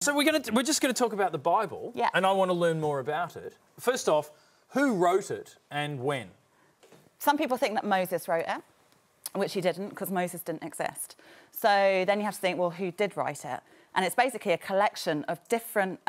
So we're just going to talk about the Bible, Yeah. and I want to learn more about it. First off, who wrote it and when? Some people think that Moses wrote it, which he didn't, because Moses didn't exist. So then you have to think, well, who did write it? And it's basically a collection of different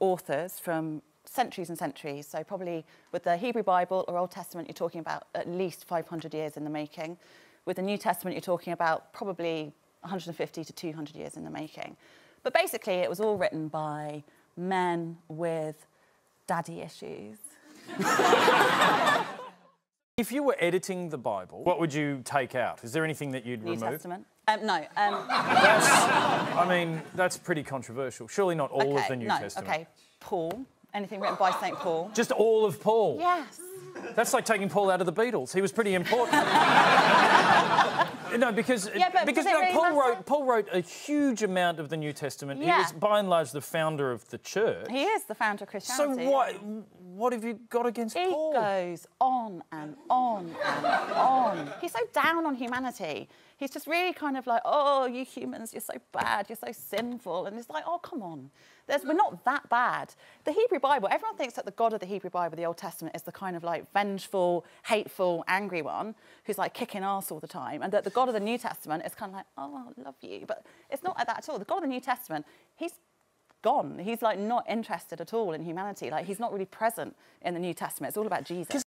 authors from centuries and centuries. So probably with the Hebrew Bible or Old Testament, you're talking about at least 500 years in the making. With the New Testament, you're talking about probably 150 to 200 years in the making. But basically, it was all written by men with daddy issues. If you were editing the Bible, what would you take out? Is there anything that you'd remove? New Testament? No. I mean, that's pretty controversial. Surely not all of the New Testament. OK, Paul. Anything written by St. Paul. Just all of Paul? Yes. That's like taking Paul out of the Beatles. He was pretty important. No, because Paul wrote a huge amount of the New Testament. Yeah. He was, by and large, the founder of the church. He is the founder of Christianity. So what have you got against Paul? He goes on and on and on. He's so down on humanity. He's just really kind of like, oh, you humans, you're so bad, you're so sinful. And it's like, oh, come on. We're not that bad. The Hebrew Bible, everyone thinks that the God of the Hebrew Bible, the Old Testament, is the kind of like vengeful, hateful, angry one who's like kicking ass all the time. And that the God of the New Testament is kind of like, oh, I love you. But it's not like that at all. The God of the New Testament, he's gone. He's like not interested at all in humanity. Like he's not really present in the New Testament. It's all about Jesus.